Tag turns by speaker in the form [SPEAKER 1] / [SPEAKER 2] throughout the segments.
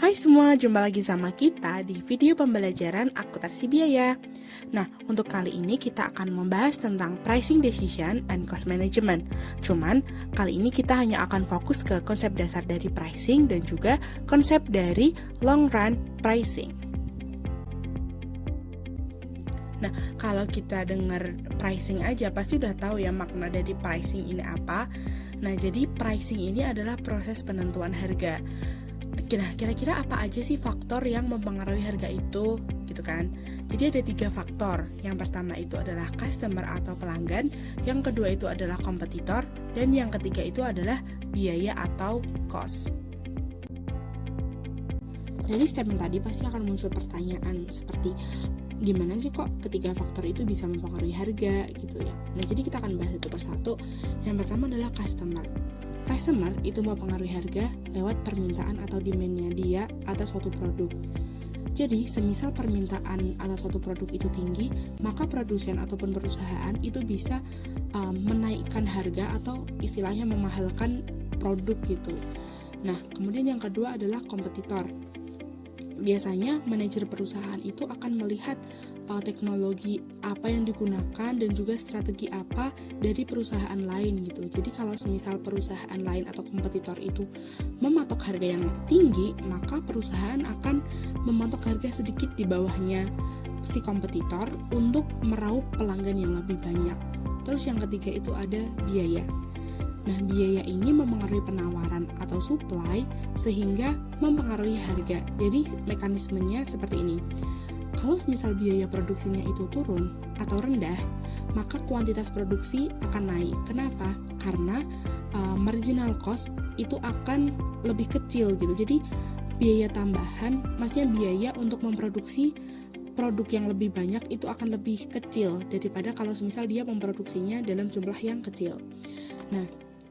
[SPEAKER 1] Hai semua, jumpa lagi sama kita di video pembelajaran akuntansi biaya. Nah, untuk kali ini kita akan membahas tentang pricing decision and cost management. Cuman, kali ini kita hanya akan fokus ke konsep dasar dari pricing dan juga konsep dari long run pricing. Nah, kalau kita dengar pricing aja pasti udah tahu ya makna dari pricing ini apa. Nah, jadi pricing ini adalah proses penentuan harga. Nah, kira-kira apa aja sih faktor yang mempengaruhi harga itu, gitu kan? Jadi ada 3 faktor. Yang pertama itu adalah customer atau pelanggan, yang kedua itu adalah kompetitor, dan yang ketiga itu adalah biaya atau cost. Dari statement tadi pasti akan muncul pertanyaan seperti gimana sih kok ketiga faktor itu bisa mempengaruhi harga gitu ya. Nah, jadi kita akan bahas satu persatu. Yang pertama adalah customer. Customer itu mempengaruhi harga lewat permintaan atau demand-nya dia atas suatu produk. Jadi, semisal permintaan atas suatu produk itu tinggi, maka produsen ataupun perusahaan itu bisa menaikkan harga atau istilahnya memahalkan produk gitu. Nah, kemudian yang kedua adalah kompetitor. Biasanya manajer perusahaan itu akan melihat teknologi apa yang digunakan dan juga strategi apa dari perusahaan lain gitu. Jadi kalau semisal perusahaan lain atau kompetitor itu mematok harga yang tinggi, maka perusahaan akan mematok harga sedikit di bawahnya si kompetitor untuk meraup pelanggan yang lebih banyak. Terus yang ketiga itu ada biaya. Nah, biaya ini mempengaruhi penawaran atau supply sehingga mempengaruhi harga. Jadi, mekanismenya seperti ini. Kalau misal biaya produksinya itu turun atau rendah, maka kuantitas produksi akan naik. Kenapa? Karena marginal cost itu akan lebih kecil gitu. Jadi, biaya tambahan, maksudnya biaya untuk memproduksi produk yang lebih banyak itu akan lebih kecil daripada kalau misal dia memproduksinya dalam jumlah yang kecil. Nah,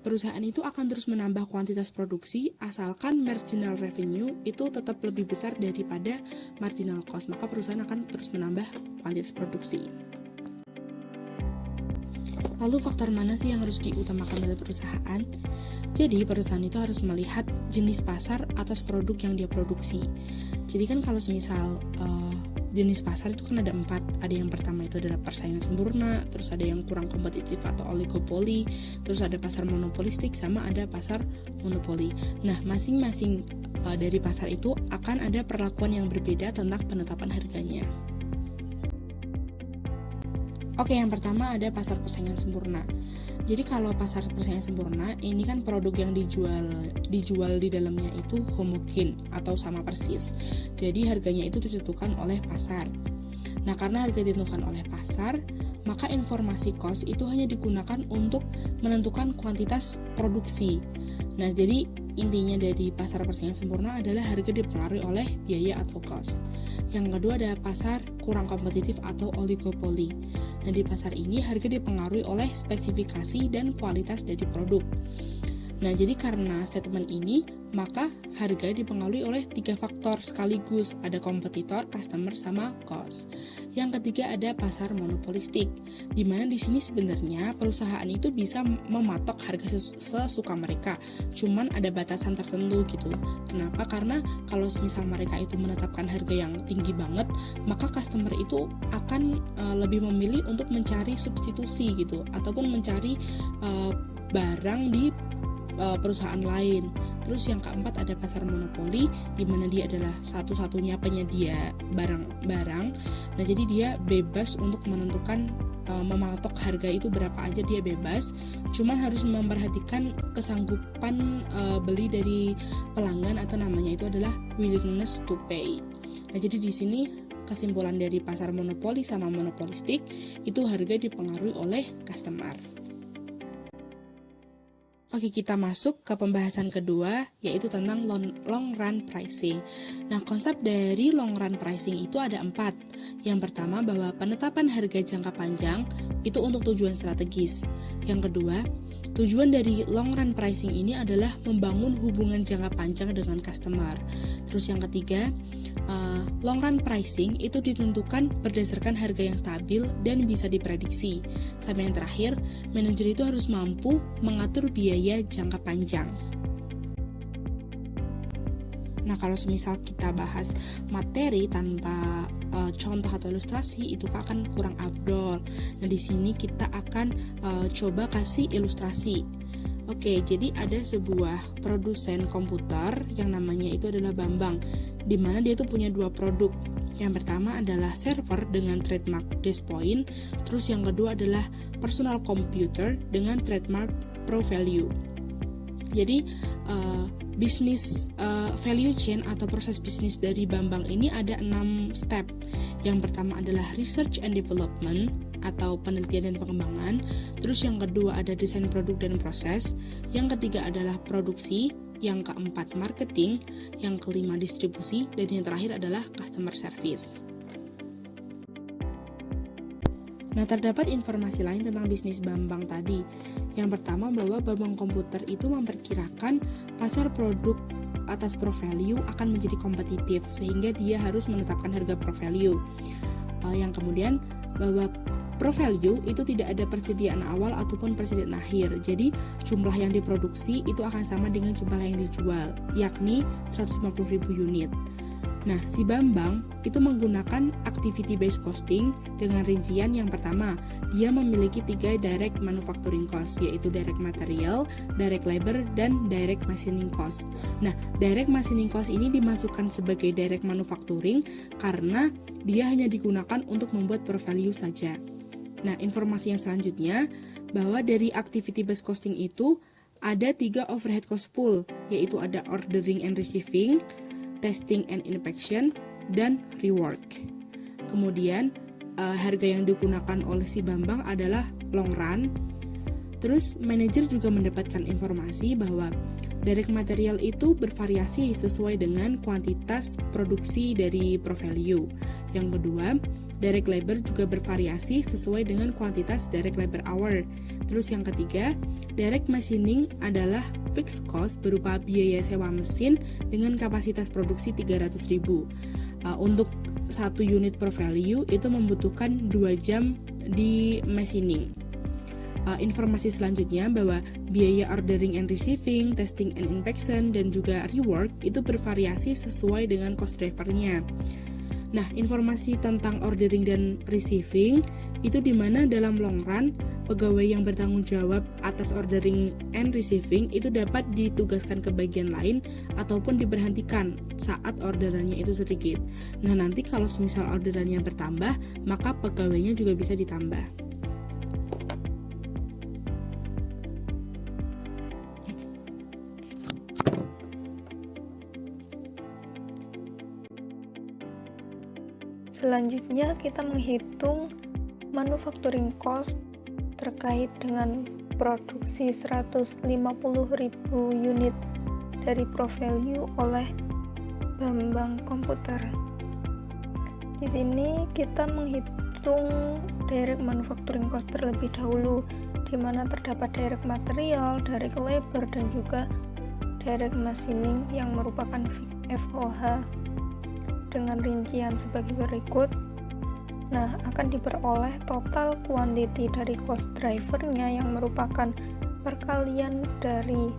[SPEAKER 1] perusahaan itu akan terus menambah kuantitas produksi asalkan marginal revenue itu tetap lebih besar daripada marginal cost, maka perusahaan akan terus menambah kuantitas produksi. Lalu faktor mana sih yang harus diutamakan oleh perusahaan? Jadi perusahaan itu harus melihat jenis pasar atas produk yang dia produksi. Jadi kan kalau semisal jenis pasar itu kan ada 4. Ada yang pertama itu adalah persaingan sempurna, terus ada yang kurang kompetitif atau oligopoli, terus ada pasar monopolistik, sama ada pasar monopoli. Nah, masing-masing dari pasar itu akan ada perlakuan yang berbeda tentang penetapan harganya. Oke, yang pertama ada pasar persaingan sempurna. Jadi kalau pasar persaingan sempurna, ini kan produk yang dijual di dalamnya itu homogen atau sama persis. Jadi harganya itu ditentukan oleh pasar. Nah, karena harga ditentukan oleh pasar, maka informasi cost itu hanya digunakan untuk menentukan kuantitas produksi. Nah, jadi intinya dari pasar persaingan sempurna adalah harga dipengaruhi oleh biaya atau cost. Yang kedua ada pasar kurang kompetitif atau oligopoli. Nah, di pasar ini harga dipengaruhi oleh spesifikasi dan kualitas dari produk. Nah, jadi karena statement ini, maka harga dipengaruhi oleh 3 faktor sekaligus, ada kompetitor, customer, sama cost. Yang ketiga ada pasar monopolistik, di mana di sini sebenarnya perusahaan itu bisa mematok harga sesuka mereka, cuman ada batasan tertentu gitu. Kenapa? Karena kalau misal mereka itu menetapkan harga yang tinggi banget, maka customer itu akan lebih memilih untuk mencari substitusi gitu, ataupun mencari barang di perusahaan lain. Terus yang keempat ada pasar monopoli, di mana dia adalah satu-satunya penyedia barang-barang. Nah, jadi dia bebas untuk menentukan mematok harga itu berapa aja, dia bebas. Cuman harus memperhatikan kesanggupan beli dari pelanggan, atau namanya itu adalah willingness to pay. Nah, jadi di sini kesimpulan dari pasar monopoli sama monopolistik itu harga dipengaruhi oleh customer. Oke, kita masuk ke pembahasan kedua, yaitu tentang long run pricing. Nah, konsep dari long run pricing itu ada 4. Yang pertama, bahwa penetapan harga jangka panjang itu untuk tujuan strategis. Yang kedua, tujuan dari long run pricing ini adalah membangun hubungan jangka panjang dengan customer. Terus yang ketiga, long run pricing itu ditentukan berdasarkan harga yang stabil dan bisa diprediksi. Sampai yang terakhir, manajer itu harus mampu mengatur biaya jangka panjang. Nah, kalau semisal kita bahas materi tanpa contoh atau ilustrasi, itu akan kurang afdol. Nah, di sini kita akan coba kasih ilustrasi. Oke, jadi ada sebuah produsen komputer yang namanya itu adalah Bambang, di mana dia tuh punya dua produk. Yang pertama adalah server dengan trademark Deskpoint, terus yang kedua adalah personal computer dengan trademark ProValue. Jadi bisnis value chain atau proses bisnis dari Bambang ini ada 6 step. Yang pertama adalah research and development atau penelitian dan pengembangan. Terus yang kedua ada desain produk dan proses. Yang ketiga adalah produksi. Yang keempat marketing. Yang kelima distribusi. Dan yang terakhir adalah customer service. Nah, terdapat informasi lain tentang bisnis Bambang tadi. Yang pertama bahwa Bambang Komputer itu memperkirakan pasar produk atas ProValue akan menjadi kompetitif sehingga dia harus menetapkan harga ProValue. Yang kemudian bahwa ProValue itu tidak ada persediaan awal ataupun persediaan akhir. Jadi jumlah yang diproduksi itu akan sama dengan jumlah yang dijual, yakni 150.000 unit. Nah, si Bambang itu menggunakan activity based costing dengan rincian yang pertama, dia memiliki 3 direct manufacturing cost, yaitu direct material, direct labor, dan direct machining cost. Nah, direct machining cost ini dimasukkan sebagai direct manufacturing karena dia hanya digunakan untuk membuat ProValue saja. Nah, informasi yang selanjutnya bahwa dari activity based costing itu ada 3 overhead cost pool, yaitu ada ordering and receiving, testing and inspection, dan rework. Kemudian harga yang digunakan oleh si Bambang adalah long run. Terus manajer juga mendapatkan informasi bahwa direct material itu bervariasi sesuai dengan kuantitas produksi dari ProValue. Yang kedua, direct labor juga bervariasi sesuai dengan kuantitas direct labor hour. Terus yang ketiga, direct machining adalah fixed cost berupa biaya sewa mesin dengan kapasitas produksi 300.000. Untuk 1 unit ProValue itu membutuhkan 2 jam di machining. Informasi selanjutnya bahwa biaya ordering and receiving, testing and inspection, dan juga rework itu bervariasi sesuai dengan cost drivernya. Nah, informasi tentang ordering dan receiving itu dimana dalam long run pegawai yang bertanggung jawab atas ordering and receiving itu dapat ditugaskan ke bagian lain ataupun diberhentikan saat orderannya itu sedikit. Nah, nanti kalau semisal orderannya bertambah, maka pegawainya juga bisa ditambah.
[SPEAKER 2] Selanjutnya kita menghitung manufacturing cost terkait dengan produksi 150.000 unit dari ProValue oleh Bambang Komputer. Di sini kita menghitung direct manufacturing cost terlebih dahulu, di mana terdapat direct material, direct labor, dan juga direct machining yang merupakan FOH. Dengan rincian sebagai berikut. Nah, akan diperoleh total quantity dari cost drivernya yang merupakan perkalian dari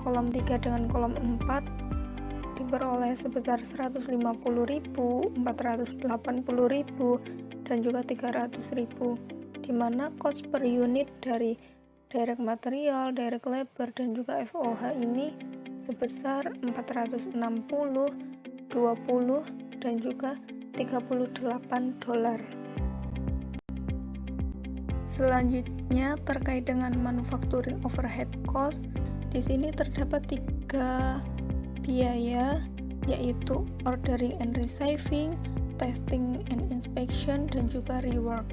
[SPEAKER 2] kolom 3 dengan kolom 4 diperoleh sebesar 150.000, 480.000, dan juga 300.000, di mana cost per unit dari direct material, direct labor, dan juga FOH ini sebesar 460, 20, dan juga $38. Selanjutnya terkait dengan manufacturing overhead cost, di sini terdapat 3 biaya, yaitu ordering and receiving, testing and inspection, dan juga rework.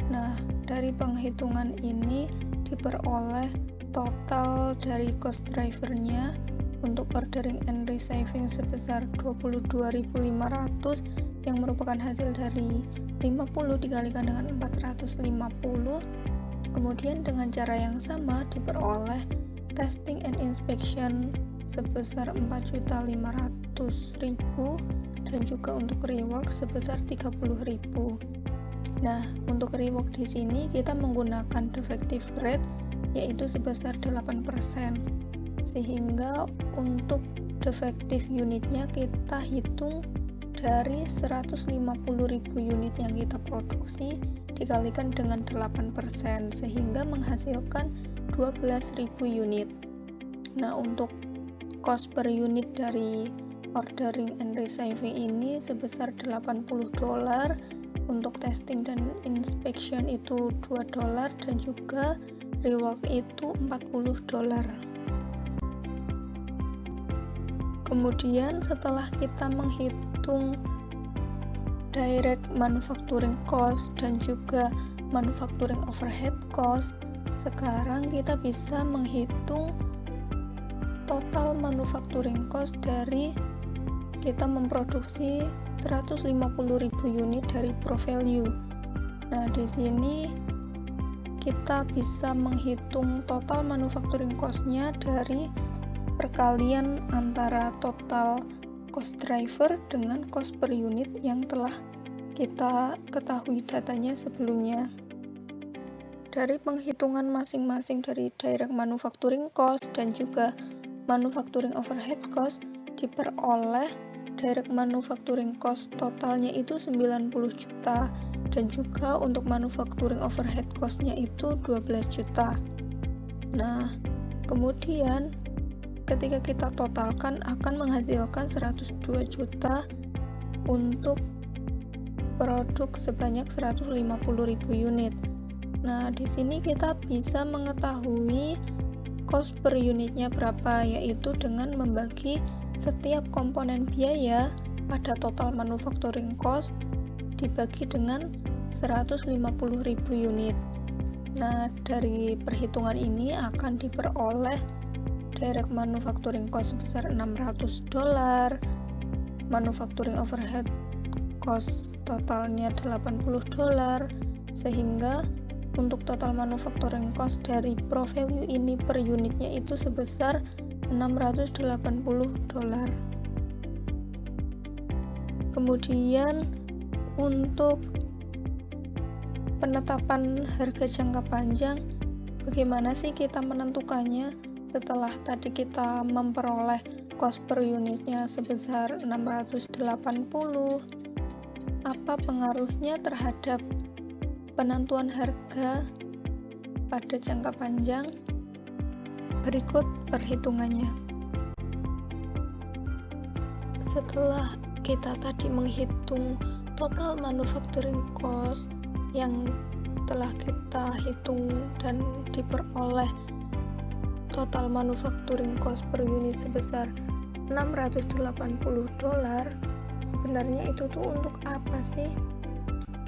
[SPEAKER 2] Nah, dari penghitungan ini diperoleh total dari cost drivernya untuk ordering and receiving sebesar 22.500 yang merupakan hasil dari 50 dikalikan dengan 450. Kemudian dengan cara yang sama diperoleh testing and inspection sebesar 4.500.000 dan juga untuk rework sebesar 30.000. Nah, untuk rework di sini kita menggunakan defective rate yaitu sebesar 8%. Sehingga untuk defektif unitnya kita hitung dari 150.000 unit yang kita produksi dikalikan dengan 8% sehingga menghasilkan 12.000 unit. Nah, untuk cost per unit dari ordering and receiving ini sebesar $80, untuk testing dan inspection itu $2 dan juga rework itu $40. Kemudian setelah kita menghitung direct manufacturing cost dan juga manufacturing overhead cost, sekarang kita bisa menghitung total manufacturing cost dari kita memproduksi 150.000 unit dari Pro Value. Nah, di sini kita bisa menghitung total manufacturing cost-nya dari perkalian antara total cost driver dengan cost per unit yang telah kita ketahui datanya sebelumnya. Dari penghitungan masing-masing dari direct manufacturing cost dan juga manufacturing overhead cost diperoleh direct manufacturing cost totalnya itu 90 juta dan juga untuk manufacturing overhead cost-nya itu 12 juta. Nah, kemudian ketika kita totalkan akan menghasilkan 102 juta untuk produk sebanyak 150.000 unit. Nah, di sini kita bisa mengetahui cost per unitnya berapa, yaitu dengan membagi setiap komponen biaya pada total manufacturing cost dibagi dengan 150.000 unit. Nah, dari perhitungan ini akan diperoleh direct manufacturing cost sebesar $600, manufacturing overhead cost totalnya $80, sehingga untuk total manufacturing cost dari Pro Value ini per unitnya itu sebesar $680. Kemudian untuk penetapan harga jangka panjang, bagaimana sih kita menentukannya? Setelah tadi kita memperoleh cost per unitnya sebesar 680, apa pengaruhnya terhadap penentuan harga pada jangka panjang? Berikut perhitungannya. Setelah kita tadi menghitung total manufacturing cost yang telah kita hitung dan diperoleh total manufacturing cost per unit sebesar $680, sebenarnya itu tuh untuk apa sih?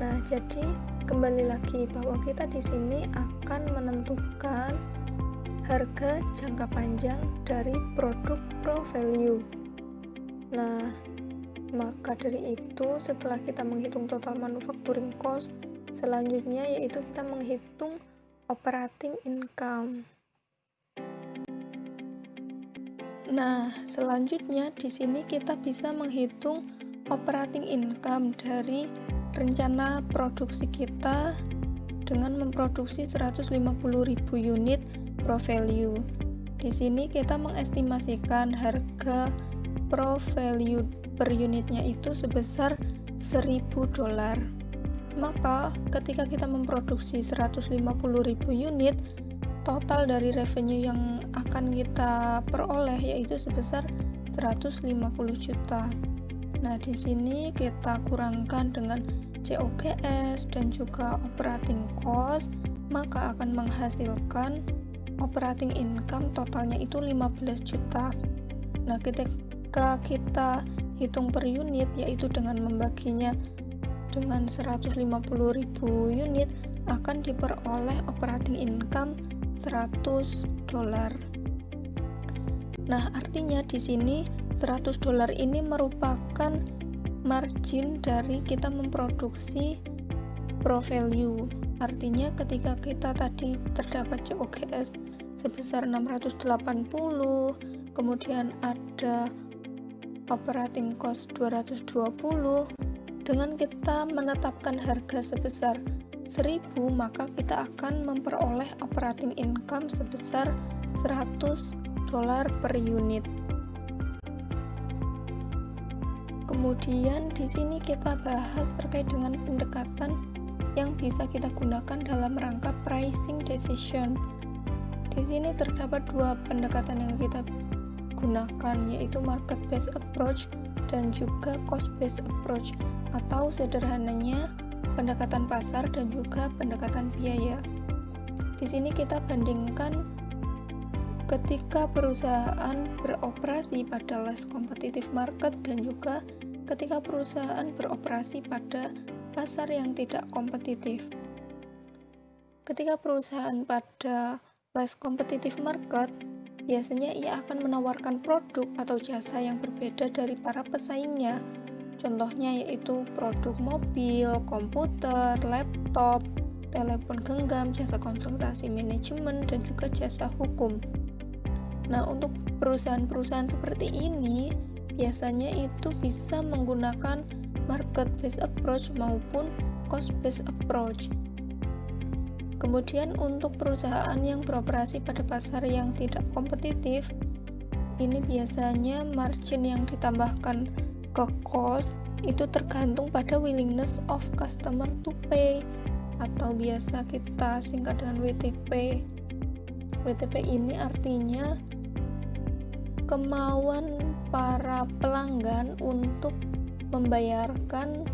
[SPEAKER 2] Nah, jadi kembali lagi bahwa kita di sini akan menentukan harga jangka panjang dari produk Pro Value. Nah, maka dari itu setelah kita menghitung total manufacturing cost, selanjutnya yaitu kita menghitung operating income. Nah, selanjutnya di sini kita bisa menghitung operating income dari rencana produksi kita dengan memproduksi 150.000 unit Pro Value. Di sini kita mengestimasikan harga Pro Value per unitnya itu sebesar $1.000. Maka ketika kita memproduksi 150.000 unit, total dari revenue yang akan kita peroleh yaitu sebesar 150 juta. Nah, di sini kita kurangkan dengan COGS dan juga operating cost, maka akan menghasilkan operating income totalnya itu 15 juta. Nah, ketika kita hitung per unit yaitu dengan membaginya dengan 150.000 unit akan diperoleh operating income $100. Nah, artinya di sini $100 ini merupakan margin dari kita memproduksi Pro Value. Artinya ketika kita tadi terdapat COGS sebesar 680, kemudian ada operating cost 220, dengan kita menetapkan harga sebesar 1.000, maka kita akan memperoleh operating income sebesar $100 per unit. Kemudian di sini kita bahas terkait dengan pendekatan yang bisa kita gunakan dalam rangka pricing decision. Di sini terdapat dua pendekatan yang kita gunakan, yaitu market based approach dan juga cost based approach, atau sederhananya pendekatan pasar dan juga pendekatan biaya. Di sini kita bandingkan ketika perusahaan beroperasi pada less competitive market dan juga ketika perusahaan beroperasi pada pasar yang tidak kompetitif. Ketika perusahaan pada less competitive market, biasanya ia akan menawarkan produk atau jasa yang berbeda dari para pesaingnya. Contohnya yaitu produk mobil, komputer, laptop, telepon genggam, jasa konsultasi manajemen, dan juga jasa hukum. Nah, untuk perusahaan-perusahaan seperti ini, biasanya itu bisa menggunakan market based approach maupun cost based approach. Kemudian untuk perusahaan yang beroperasi pada pasar yang tidak kompetitif, ini biasanya margin yang ditambahkan ke cost itu tergantung pada willingness of customer to pay, atau biasa kita singkat dengan WTP. WTP ini artinya kemauan para pelanggan untuk membayarkan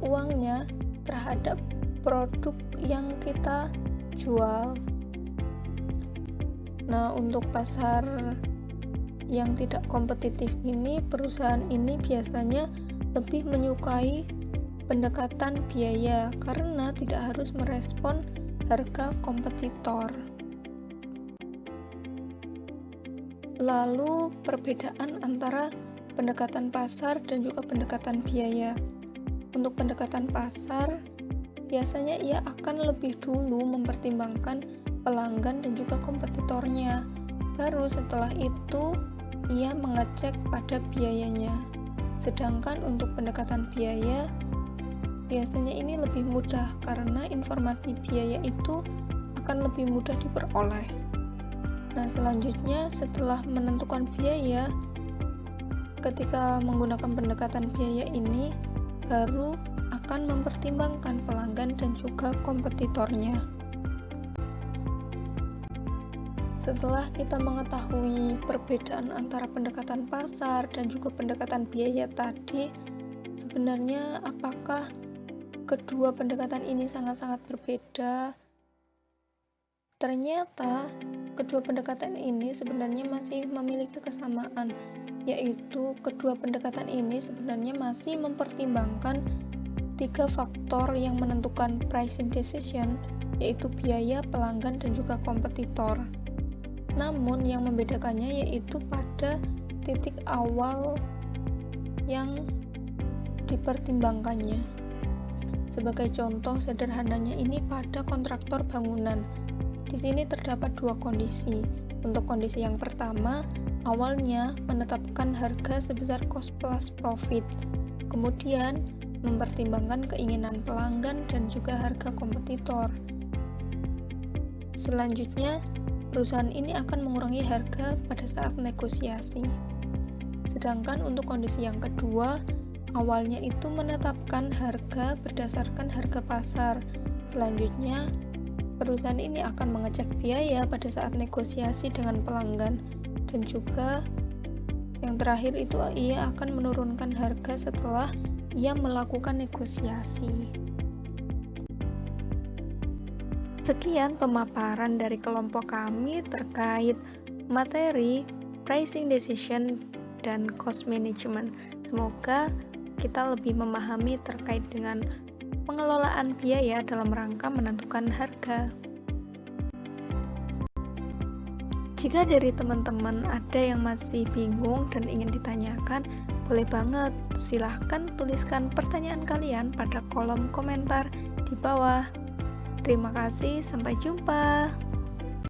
[SPEAKER 2] uangnya terhadap produk yang kita jual. Nah, untuk pasar yang tidak kompetitif ini, perusahaan ini biasanya lebih menyukai pendekatan biaya karena tidak harus merespon harga kompetitor. Lalu perbedaan antara pendekatan pasar dan juga pendekatan biaya. Untuk pendekatan pasar, biasanya ia akan lebih dulu mempertimbangkan pelanggan dan juga kompetitornya. Baru setelah itu, ia mengecek pada biayanya. Sedangkan untuk pendekatan biaya, biasanya ini lebih mudah karena informasi biaya itu akan lebih mudah diperoleh. Nah, selanjutnya setelah menentukan biaya, ketika menggunakan pendekatan biaya ini, baru akan mempertimbangkan pelanggan dan juga kompetitornya. Setelah kita mengetahui perbedaan antara pendekatan pasar dan juga pendekatan biaya tadi, sebenarnya apakah kedua pendekatan ini sangat-sangat berbeda? Ternyata kedua pendekatan ini sebenarnya masih memiliki kesamaan, yaitu kedua pendekatan ini sebenarnya masih mempertimbangkan 3 faktor yang menentukan pricing decision, yaitu biaya, pelanggan, dan juga kompetitor. Namun yang membedakannya yaitu pada titik awal yang dipertimbangkannya. Sebagai contoh sederhananya ini pada kontraktor bangunan. Di sini terdapat 2 kondisi. Untuk kondisi yang pertama, awalnya menetapkan harga sebesar cost plus profit. Kemudian mempertimbangkan keinginan pelanggan dan juga harga kompetitor. Selanjutnya, perusahaan ini akan mengurangi harga pada saat negosiasi. Sedangkan untuk kondisi yang kedua, awalnya itu menetapkan harga berdasarkan harga pasar. Selanjutnya, perusahaan ini akan mengecek biaya pada saat negosiasi dengan pelanggan, dan juga yang terakhir itu ia akan menurunkan harga setelah ia melakukan negosiasi. Sekian pemaparan dari kelompok kami terkait materi pricing decision dan cost management. Semoga kita lebih memahami terkait dengan pengelolaan biaya dalam rangka menentukan harga. Jika dari teman-teman ada yang masih bingung dan ingin ditanyakan, boleh banget silahkan tuliskan pertanyaan kalian pada kolom komentar di bawah. Terima kasih, sampai jumpa.